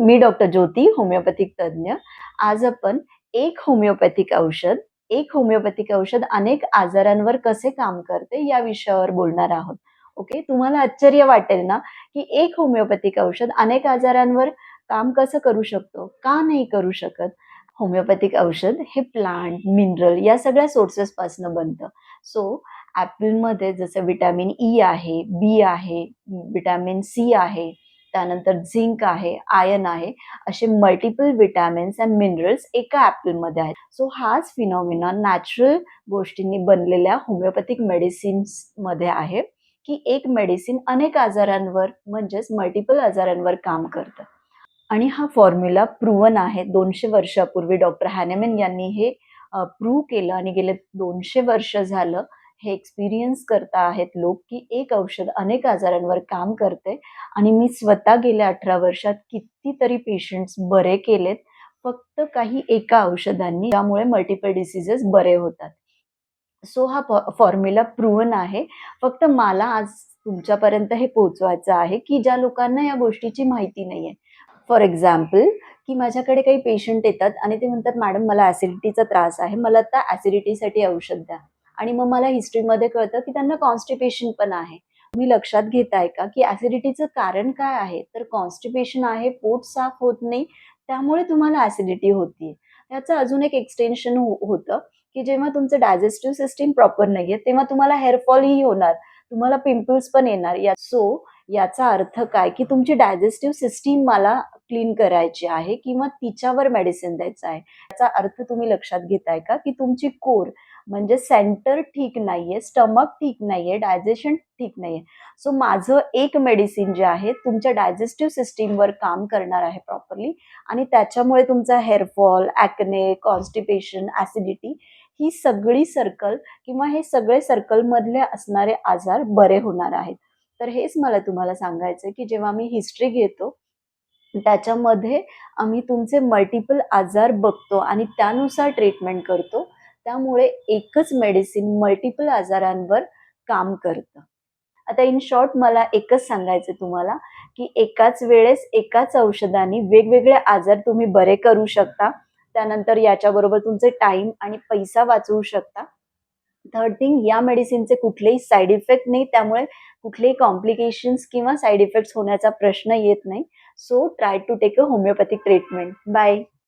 मी doctor ज्योती, homeopathic तज्ञ. आज आपण एक होमिओपॅथिक औषध, एक होमिओपॅथिक औषध अनेक आजारांवर कसे काम करते या विषयावर बोलणार आहोत. ओके. तुम्हाला आश्चर्य वाटेल ना, की एक होमिओपॅथिक औषध अनेक आजारांवर काम कसं करू शकतो? का नाही करू शकत? होमिओपॅथिक औषध हे प्लांट, मिनरल या सगळ्या सोर्सेसपासून बनतं. सो ॲपलमध्ये जसं व्हिटॅमिन ई आहे, बी आहे, व्हिटॅमिन सी आहे, त्यानंतर झिंक आहे, आयर्न आहे, असे मल्टिपल व्हिटॅमिन्स अँड मिनरल्स एका ॲपलमध्ये आहेत. सो हाच फिनॉमिना नॅचरल गोष्टींनी बनलेल्या होमिओपॅथिक मेडिसिन्समध्ये आहे, की एक मेडिसिन अनेक आजारांवर म्हणजेच मल्टिपल आजारांवर काम करतं. आणि हा फॉर्म्युला प्रूव्हन आहे. 200 वर्षापूर्वी डॉक्टर हॅनेमॅन यांनी हे प्रूव्ह केलं आणि गेले 200 वर्ष झालं हे एक्सपिरियन्स करता आहेत लोक, की एक औषध अनेक आजारांवर काम करते आणि मी स्वतः गेल्या 18 वर्षात कितीतरी पेशंट्स बरे केलेत, फक्त काही एका औषधांनी, त्यामुळे मल्टिपल डिसीजेस बरे होतात. सो हा फॉर्म्युला प्रूव्हन आहे. फक्त मला आज तुमच्यापर्यंत हे पोहोचवायचं आहे, की ज्या लोकांना या गोष्टीची माहिती नाहीये. फॉर एक्झाम्पल, की माझ्याकडे काही पेशंट येतात आणि ते म्हणतात, "मॅडम मला ॲसिडिटीचा त्रास आहे. मला आता ॲसिडिटीसाठी औषध द्या." आणि मग मला हिस्ट्रीमध्ये कळतं, की त्यांना कॉन्स्टिपेशन पण आहे. तुम्ही लक्षात घेताय का, की ॲसिडिटीचं कारण काय आहे? तर कॉन्स्टिपेशन आहे, पोट साफ होत नाही, त्यामुळे तुम्हाला ॲसिडिटी होतीये. त्याचं अजून एक एक्सटेन्शन होतं, की जेव्हा तुमचं डायजेस्टिव्ह सिस्टम प्रॉपर नाहीये, तेव्हा तुम्हाला हेअर फॉलही होणार, तुम्हाला पिंपल्स पण येणार. याचा अर्थ काय, की तुमची डायजेस्टिव्ह सिस्टीम मला क्लीन करायची आहे किंवा तिच्यावर मेडिसिन द्यायचं आहे. याचा अर्थ तुम्ही लक्षात घेताय का, की तुमची कोर म्हणजे सेंटर ठीक नाहीये, स्टमक ठीक नाहीये, डायजेशन ठीक नाहीये. सो माझं एक मेडिसिन जे आहे तुमच्या डायजेस्टिव्ह सिस्टीमवर काम करणार आहे प्रॉपरली आणि त्याच्यामुळे तुमचा hair fall, acne, constipation, acidity ही सगळी सर्कल किंवा हे सगळे सर्कलमधले असणारे आजार बरे होणार आहेत. तर हेच मला तुम्हाला सांगायचं आहे, की जेव्हा मी हिस्ट्री घेतो, त्याच्यामध्ये आम्ही तुमचे मल्टिपल आजार बघतो आणि त्यानुसार ट्रीटमेंट करतो. त्यामुळे एकच मेडिसिन मल्टिपल आजारांवर काम करतं. आता इन शॉर्ट मला एकच सांगायचं तुम्हाला, की एकाच वेळेस एकाच औषधाने वेगवेगळे आजार तुम्ही बरे करू शकता. त्यानंतर याच्याबरोबर तुमचे टाईम आणि पैसा वाचवू शकता. थर्ड थिंग, या मेडिसिनचे कुठलेही साइड इफेक्ट नाही, त्यामुळे कुठलेही कॉम्प्लिकेशन्स किंवा साइड इफेक्ट्स होण्याचा प्रश्न येत नाही. So try to take a homeopathic treatment. Bye.